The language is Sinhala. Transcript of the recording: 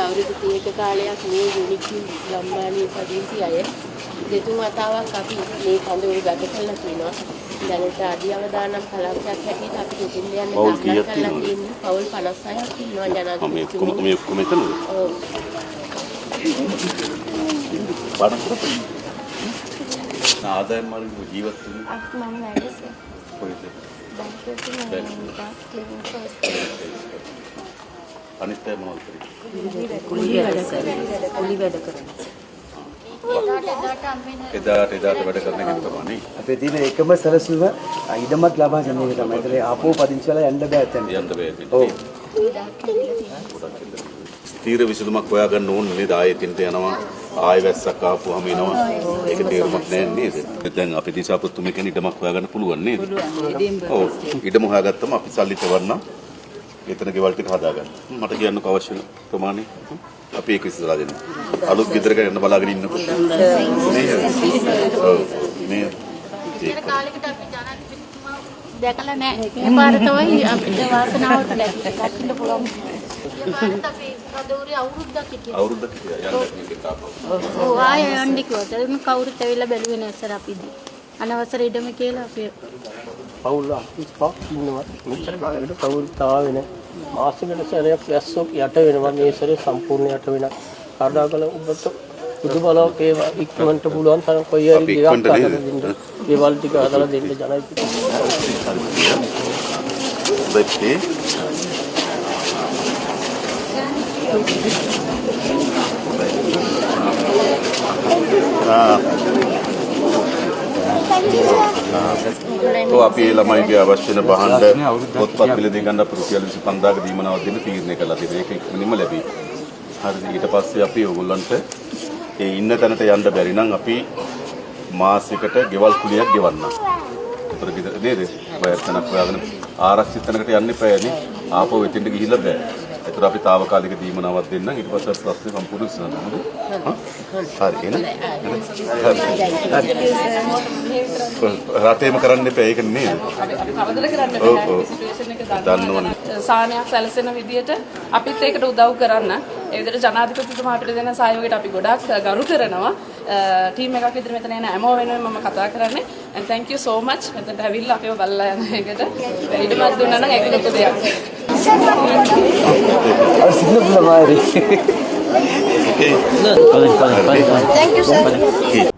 අවුරුදු 30ක කාලයක් මේ යුනිකි ගම්මානයේ පදිංචි අය දෙතුන් වතාවක් අපි මේ කඳවුරු ගත කළා කියනවා. දැනට අධි අවදානම් කලාපයක් හැටියට අපි දෙතින් යන දාන කරලා තියෙන්නේ පවුල් 56ක් ඉන්නවා ජනාධිපතිතුමනි. මේ ඔක්කොම එතනද? ඔව්. ආදායම් මාර්ග ජීවත් වෙන්නේ මම වැඩස. කොහෙද? අනිත් අය මොනවද කරන්නේ? කුලි වැඩ කරනවා. එදාට වැඩ කරන එක තමයි. අපේ තියෙන එකම සැලසුම ඉඩමක් ලබා ගන්න එක තමයි. ඒතර ආපහු පදිංචි වෙලා යන්න බෑ එතන. යන්න බෑ. ඔව්. ස්ථීර විසඳුමක් හොයාගන්න ඕනේ නේද? ආයෙත් යනවා. ආයෙ වැස්සක් ආපුවාම එනවා. ඒක තේරුමක් නැහැ නේද? දැන් අපි දිසාපොත්තුම කියන ඉඩමක් හොයාගන්න පුළුවන් නේද? ඔව්. ඉඩම හොයාගත්තම අපි සල්ලි තවන්න එතන ගෙවල් ටික හදාගන්න. මට කියන්නකෝ අවශ්‍ය ප්‍රමාණය. අපි ඒක විසඳලා දෙන්න. අලුත් ගෙදරක යන්න බලාගෙන ඉන්නකො. ඔව්. මේ ඉතර කාලෙකට අපි ජනාධිපතිතුමා දැකලා නැහැ. මේ පාර තමයි අපිට වාසනාවට ලැබිලා කටින්න පුළුවන්. මේ පාරත් අපි කදෝරේ අවුරුද්දක් හිටියා. අවුරුද්දක් යන්න මේක ආපහු. ඔව් ආයෙ යන්නේ කිව්වා. ඒක කවුරුත් ඇවිල්ලා බැලුවේ නැහැ සර් අපිදී. අනවසර ඉඩම කියලා අපි පවුල 35 ඉන්නවා. මෙච්චර කාලයකට කවුරුත් ආවේ නැහැ. මාසෙකට සැරයක් වැස්සක් යට වෙනවා. මේ සැරේ සම්පූර්ණ යට වෙනවා. කරුණාකර ඔබට බුදු බලවත් ඒ ඉක්මනට පුළුවන් තරම් කොයි හරි දෙයක් හදලා දෙන්න. දේවල් ටික හදලා දෙන්න ජනයිපති. අපි ළමයිගේ අවශ්‍ය වෙන භාණ්ඩ පොත්පත් මිලදී ගන්න රුපියල් 25000ක දීමනාවක් දෙන්න තීරණය කළා තියෙනවා. ඒක ඉක්මනින්ම ලැබෙයි. හරිද? ඊට පස්සේ අපි ඕගොල්ලන්ට ඒ ඉන්න තැනට යන්න බැරි නම් අපි මාසෙකට ගෙවල් කුලියක් ගෙවන්නම්. ඒතර නේද? වයර්තනක් හොයාගෙන ආරක්ෂිත තැනකට යන්න එපානේ. ආපහු එතෙන්ට ගිහිල්ලා බෑ. ඒතර අපි తాවකාලික දීමනාවක් දෙන්නම්. ඊට පස්සේ ප්‍රශ්නේ සම්පූර්ණ විසඳනවා. හරි එහෙනම්. රටේම කරන්න එපා ඒක නේද? කවදද කරන්න බෑ. සිටුේෂන් එක දන්න සාහනයක් සැලසෙන විදියට අපිත් ඒකට උදව් කරන්න. ඒ විදිහට ජනාධිපතිතුමා අපිට දෙන සහයෝගයට අපි ගොඩාක් ගරු කරනවා. ටීම් එකක් විදිහට මෙතන එන හැමෝම වෙනුවෙන් මම කතා කරන්නේ. and thank you so much. මෙතනට ඇවිල්ලා අපිව බලලා යන එකට ඊටමත් දුන්නා නම් ඒක ලොකු දෙයක්. Okay. Thank you sir.